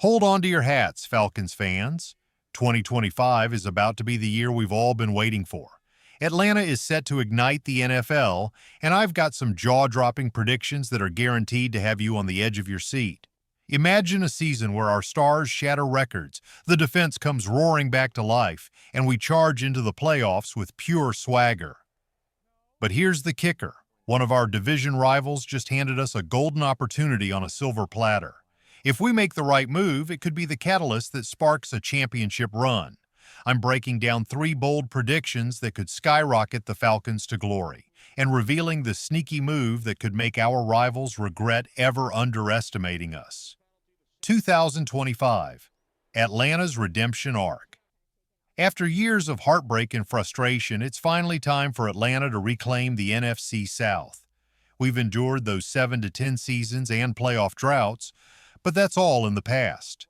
Hold on to your hats, Falcons fans. 2025 is about to be the year we've all been waiting for. Atlanta is set to ignite the NFL, and I've got some jaw-dropping predictions that are guaranteed to have you on the edge of your seat. Imagine a season where our stars shatter records, the defense comes roaring back to life, and we charge into the playoffs with pure swagger. But here's the kicker. One of our division rivals just handed us a golden opportunity on a silver platter. If we make the right move, it could be the catalyst that sparks a championship run. I'm breaking down 3 bold predictions that could skyrocket the Falcons to glory, and revealing the sneaky move that could make our rivals regret ever underestimating us. 2025. Atlanta's redemption arc. After years of heartbreak and frustration, it's finally time for Atlanta to reclaim the NFC South. We've endured those 7 to 10 seasons and playoff droughts, but that's all in the past.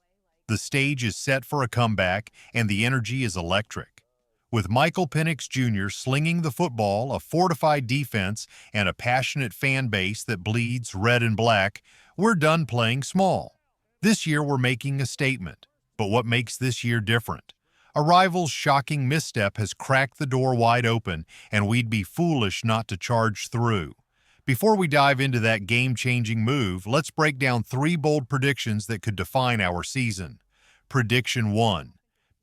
The stage is set for a comeback, and the energy is electric. With Michael Penix Jr. slinging the football, a fortified defense, and a passionate fan base that bleeds red and black, we're done playing small. This year we're making a statement. But what makes this year different? A rival's shocking misstep has cracked the door wide open, and we'd be foolish not to charge through. Before we dive into that game-changing move, let's break down 3 bold predictions that could define our season. Prediction 1.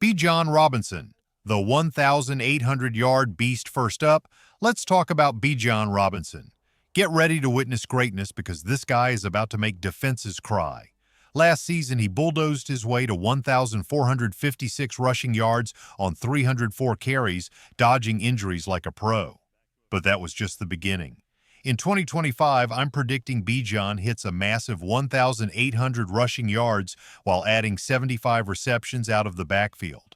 Bijan Robinson, the 1,800-yard beast. First up, let's talk about Bijan Robinson. Get ready to witness greatness because this guy is about to make defenses cry. Last season, he bulldozed his way to 1,456 rushing yards on 304 carries, dodging injuries like a pro. But that was just the beginning. In 2025, I'm predicting Bijan hits a massive 1,800 rushing yards while adding 75 receptions out of the backfield.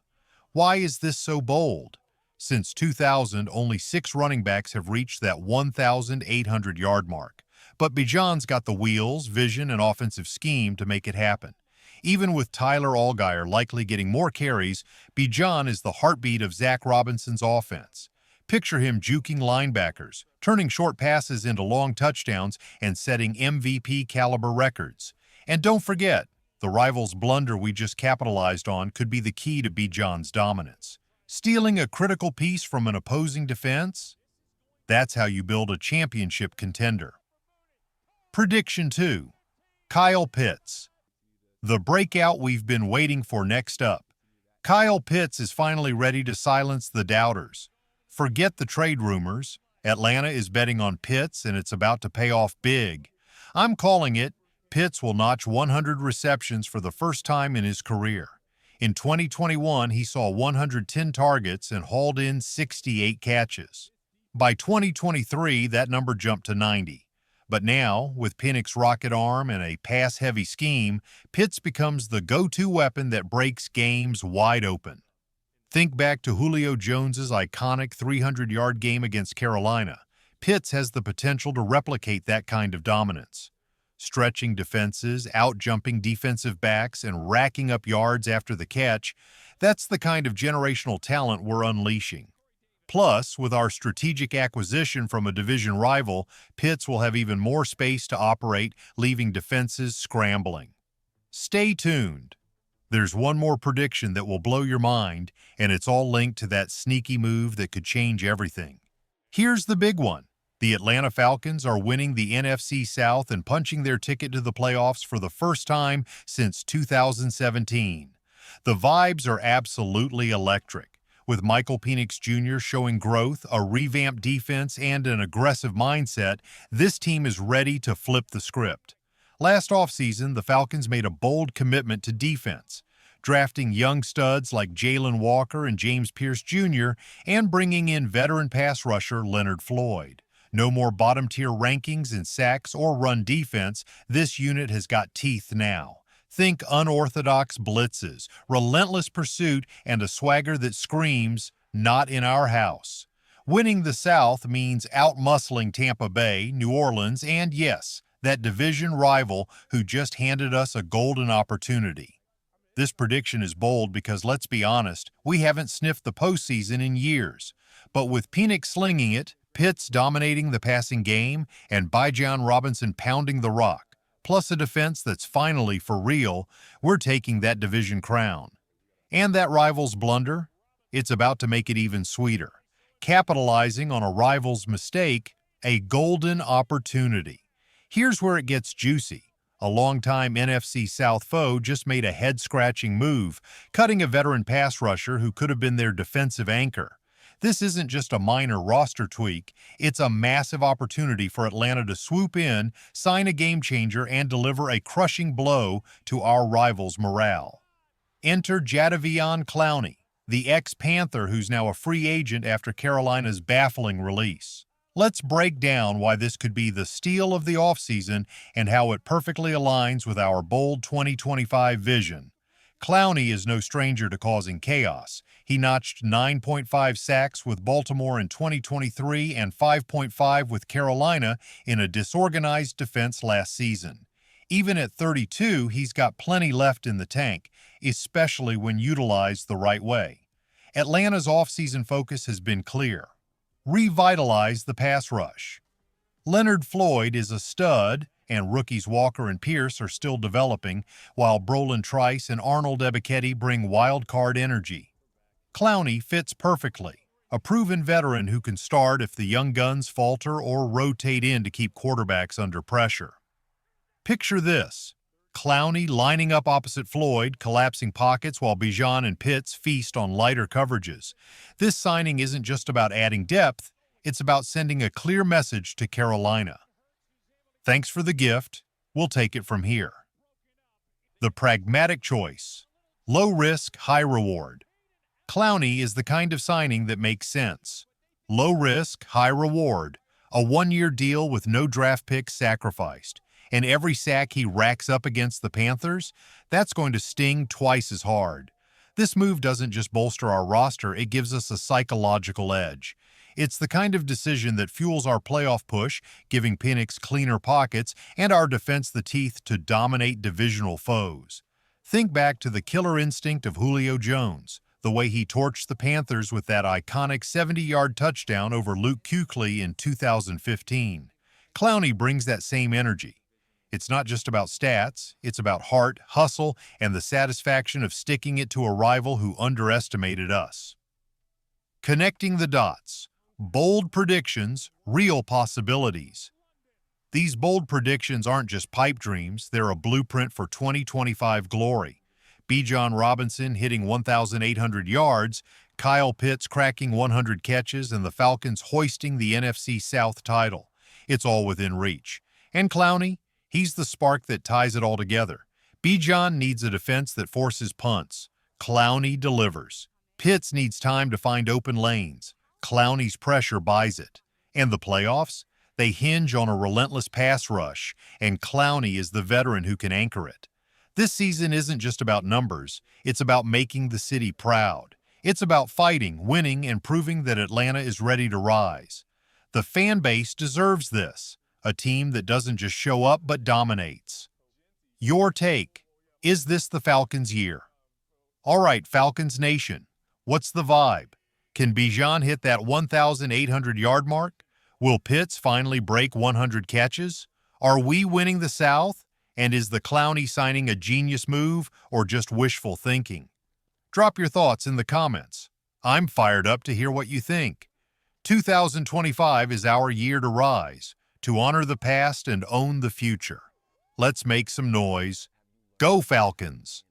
Why is this so bold? Since 2000, only 6 running backs have reached that 1,800-yard mark. But Bijan's got the wheels, vision, and offensive scheme to make it happen. Even with Tyler Allgeier likely getting more carries, Bijan is the heartbeat of Zach Robinson's offense. Picture him juking linebackers, turning short passes into long touchdowns, and setting MVP-caliber records. And don't forget, the rival's blunder we just capitalized on could be the key to Bijan's dominance. Stealing a critical piece from an opposing defense? That's how you build a championship contender. Prediction 2. Kyle Pitts. The breakout we've been waiting for. Next up. Kyle Pitts is finally ready to silence the doubters. Forget the trade rumors. Atlanta is betting on Pitts, and it's about to pay off big. I'm calling it. Pitts will notch 100 receptions for the first time in his career. In 2021, he saw 110 targets and hauled in 68 catches. By 2023, that number jumped to 90. But now, with Penix's rocket arm and a pass-heavy scheme, Pitts becomes the go-to weapon that breaks games wide open. Think back to Julio Jones's iconic 300-yard game against Carolina. Pitts has the potential to replicate that kind of dominance. Stretching defenses, out-jumping defensive backs, and racking up yards after the catch, that's the kind of generational talent we're unleashing. Plus, with our strategic acquisition from a division rival, Pitts will have even more space to operate, leaving defenses scrambling. Stay tuned. There's one more prediction that will blow your mind, and it's all linked to that sneaky move that could change everything. Here's the big one. The Atlanta Falcons are winning the NFC South and punching their ticket to the playoffs for the first time since 2017. The vibes are absolutely electric. With Michael Penix Jr. showing growth, a revamped defense, and an aggressive mindset, this team is ready to flip the script. Last offseason, the Falcons made a bold commitment to defense, drafting young studs like Jalen Walker and James Pierce Jr. and bringing in veteran pass rusher Leonard Floyd. No more bottom-tier rankings in sacks or run defense. This unit has got teeth now. Think unorthodox blitzes, relentless pursuit, and a swagger that screams, "Not in our house." Winning the South means out-muscling Tampa Bay, New Orleans, and yes, that division rival who just handed us a golden opportunity. This prediction is bold because, let's be honest, we haven't sniffed the postseason in years. But with Penix slinging it, Pitts dominating the passing game, and Bijan Robinson pounding the rock, plus a defense that's finally for real, we're taking that division crown. And that rival's blunder? It's about to make it even sweeter. Capitalizing on a rival's mistake, a golden opportunity. Here's where it gets juicy. A longtime NFC South foe just made a head-scratching move, cutting a veteran pass rusher who could have been their defensive anchor. This isn't just a minor roster tweak, it's a massive opportunity for Atlanta to swoop in, sign a game-changer, and deliver a crushing blow to our rivals' morale. Enter Jadeveon Clowney, the ex-Panther who's now a free agent after Carolina's baffling release. Let's break down why this could be the steal of the offseason and how it perfectly aligns with our bold 2025 vision. Clowney is no stranger to causing chaos. He notched 9.5 sacks with Baltimore in 2023 and 5.5 with Carolina in a disorganized defense last season. Even at 32, he's got plenty left in the tank, especially when utilized the right way. Atlanta's offseason focus has been clear. Revitalize the pass rush. Leonard Floyd is a stud, and rookies Walker and Pierce are still developing, while Brolin Trice and Arnold Ebiketie bring wild-card energy. Clowney fits perfectly, a proven veteran who can start if the young guns falter or rotate in to keep quarterbacks under pressure. Picture this. Clowney lining up opposite Floyd, collapsing pockets while Bijan and Pitts feast on lighter coverages. This signing isn't just about adding depth, it's about sending a clear message to Carolina. Thanks for the gift, we'll take it from here. The pragmatic choice. Low risk, high reward. Clowney is the kind of signing that makes sense. Low risk, high reward. A one-year deal with no draft picks sacrificed. And every sack he racks up against the Panthers, that's going to sting twice as hard. This move doesn't just bolster our roster, it gives us a psychological edge. It's the kind of decision that fuels our playoff push, giving Penix cleaner pockets and our defense the teeth to dominate divisional foes. Think back to the killer instinct of Julio Jones, the way he torched the Panthers with that iconic 70-yard touchdown over Luke Kuechly in 2015. Clowney brings that same energy. It's not just about stats, it's about heart, hustle, and the satisfaction of sticking it to a rival who underestimated us. Connecting the dots. Bold predictions, real possibilities. These bold predictions aren't just pipe dreams, they're a blueprint for 2025 glory. Bijan Robinson hitting 1,800 yards, Kyle Pitts cracking 100 catches, and the Falcons hoisting the NFC South title. It's all within reach. And Clowney? He's the spark that ties it all together. Bijan needs a defense that forces punts. Clowney delivers. Pitts needs time to find open lanes. Clowney's pressure buys it. And the playoffs? They hinge on a relentless pass rush, and Clowney is the veteran who can anchor it. This season isn't just about numbers. It's about making the city proud. It's about fighting, winning, and proving that Atlanta is ready to rise. The fan base deserves this. A team that doesn't just show up but dominates. Your take. Is this the Falcons' year? All right, Falcons Nation. What's the vibe? Can Bijan hit that 1,800-yard mark? Will Pitts finally break 100 catches? Are we winning the South? And is the Clowney signing a genius move or just wishful thinking? Drop your thoughts in the comments. I'm fired up to hear what you think. 2025 is our year to rise, to honor the past and own the future. Let's make some noise. Go Falcons!